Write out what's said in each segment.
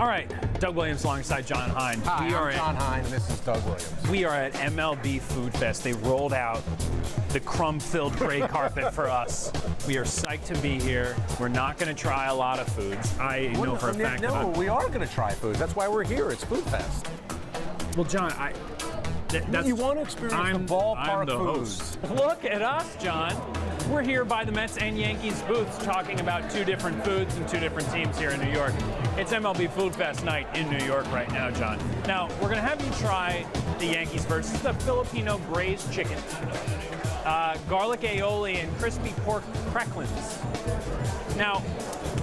All right, Doug Williams alongside Jon Hein. Hi, I'm Jon Hein, and this is Doug Williams. We are at MLB Food Fest. They rolled out the crumb-filled gray carpet for us. We are psyched to be here. We're not going to try a lot of foods. I know for a fact. No, we are going to try foods. That's why we're here. It's Food Fest. Well, Jon, you want to experience the ballpark foods. Look at us, Jon. We're here by the Mets and Yankees booths talking about two different foods and two different teams here in New York. It's MLB Food Fest night in New York right now, Jon. Now, we're going to have you try the Yankees versus the Filipino braised chicken, garlic aioli, and crispy pork cracklins. Now,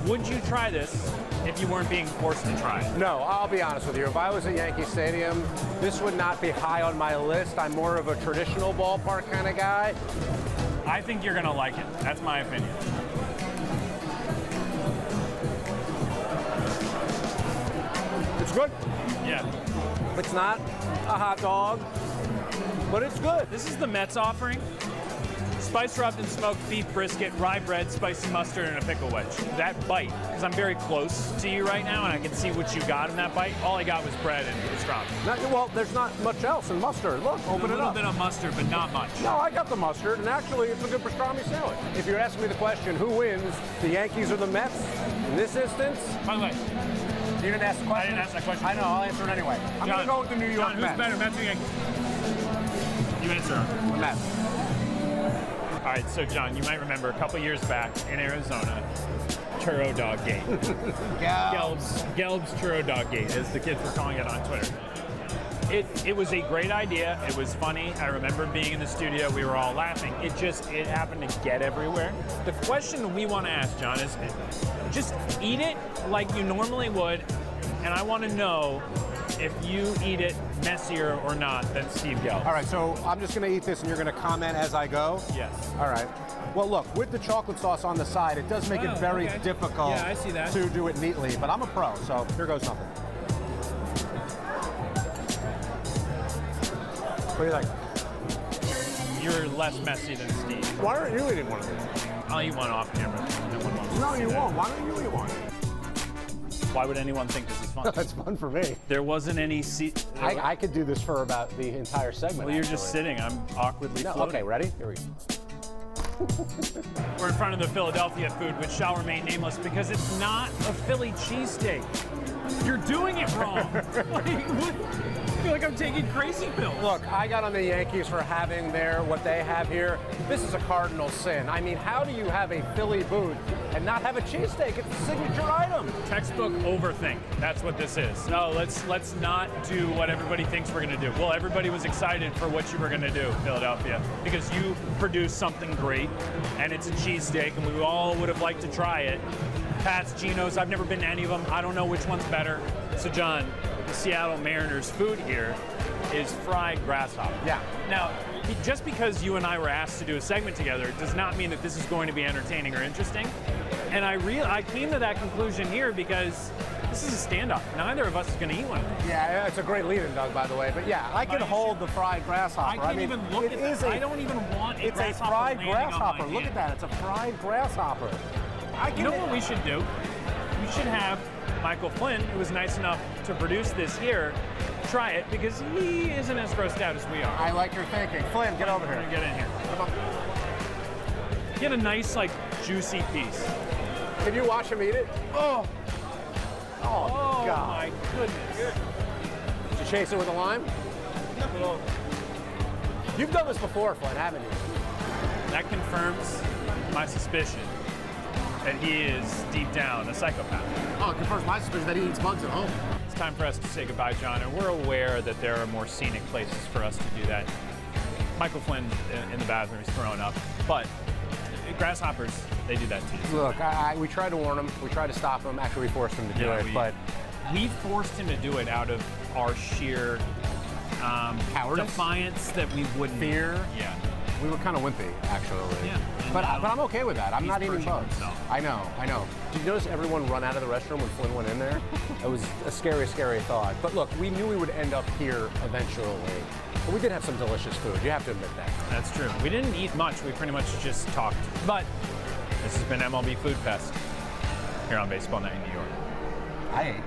would you try this if you weren't being forced to try it? No, I'll be honest with you. If I was at Yankee Stadium, this would not be high on my list. I'm more of a traditional ballpark kind of guy. I think you're going to like it. That's my opinion. It's good. Yeah. It's not a hot dog, but it's good. This is the Mets offering. Spice rubbed and smoked beef brisket, rye bread, spicy mustard, and a pickle wedge. That bite, because I'm very close to you right now, and I can see what you got in that bite. All I got was bread and pastrami. Well, there's not much else in mustard. Look, open it up. A little bit of mustard, but not much. No, I got the mustard, and actually, it's a good pastrami sandwich. If you're asking me the question, who wins, the Yankees or the Mets? In this instance, by the way, you didn't ask the question? I didn't ask that question. I know, I'll answer it anyway. I'm going to go with the New York Jon, Mets. Who's better, Mets or Yankees? You answer. The Mets. All right, so Jon, you might remember a couple years back in Arizona, Churro Dog Gate. Gelb's Churro Dog Gate, as the kids were calling it on Twitter. It was a great idea. It was funny. I remember being in the studio. We were all laughing. It happened to get everywhere. The question we want to ask, Jon, is just eat it like you normally would, and I want to know if you eat it messier or not than Steve Gelb. All right, so I'm just going to eat this, and you're going to comment as I go? Yes. All right. Well, look, with the chocolate sauce on the side, it does make it very difficult I see that. to do it neatly, but I'm a pro, so here goes something. What do you think? You're less messy than Steve. Why aren't you eating one of these? I'll eat one off camera. No one wants No, to see you that. won't. Why don't you eat one? Why would anyone think this is fun? That's fun for me. There wasn't any I could do this for about the entire segment. Well, you're just sitting. I'm awkwardly floating. Okay, ready? Here we go. We're in front of the Philadelphia food, which shall remain nameless because it's not a Philly cheesesteak. You're doing it wrong. I feel like I'm taking crazy pills. Look, I got on the Yankees for having what they have here. This is a cardinal sin. I mean, how do you have a Philly booth and not have a cheesesteak? It's a signature item. Textbook overthink. That's what this is. No, let's not do what everybody thinks we're going to do. Well, everybody was excited for what you were going to do, Philadelphia, because you produced something great, and it's a cheesesteak, and we all would have liked to try it. Pat's, Geno's, I've never been to any of them. I don't know which one's better. So, Jon, the Seattle Mariners food here is fried grasshopper. Yeah. Now, just because you and I were asked to do a segment together does not mean that this is going to be entertaining or interesting. And I came to that conclusion here because this is a standoff. Neither of us is going to eat one of these. Yeah, it's a great lead-in, Doug, by the way. But yeah, I can hold the fried grasshopper. I can't even look at it. I don't even want It's a fried grasshopper. Look at that. It's a fried grasshopper. You know what we should do? We should have Michael Flynn, who was nice enough to produce this here, try it because he isn't as grossed out as we are. I like your thinking. Flynn, get over here. Get in here. Come on. Get a nice, juicy piece. Can you watch him eat it? Oh, God. My goodness. Did you chase it with a lime? No. You've done this before, Flynn, haven't you? That confirms my suspicion that he is deep down a psychopath. Oh, it confirms my suspicion that he eats bugs at home. It's time for us to say goodbye, Jon, and we're aware that there are more scenic places for us to do that. Michael Flynn in the bathroom is throwing up, but grasshoppers, they do that too. Look, we tried to warn him. We tried to stop him. Actually, we forced him to do it, but we forced him to do it out of our sheer cowardice, defiance that we wouldn't. Fear. Yeah. We were kind of wimpy, actually. Yeah. But I'm okay with that. I'm not eating bugs. Himself. I know. Did you notice everyone run out of the restroom when Flynn went in there? It was a scary, scary thought. But look, we knew we would end up here eventually. But we did have some delicious food. You have to admit that. That's true. We didn't eat much. We pretty much just talked. But this has been MLB Food Fest here on Baseball Night in New York. I ate.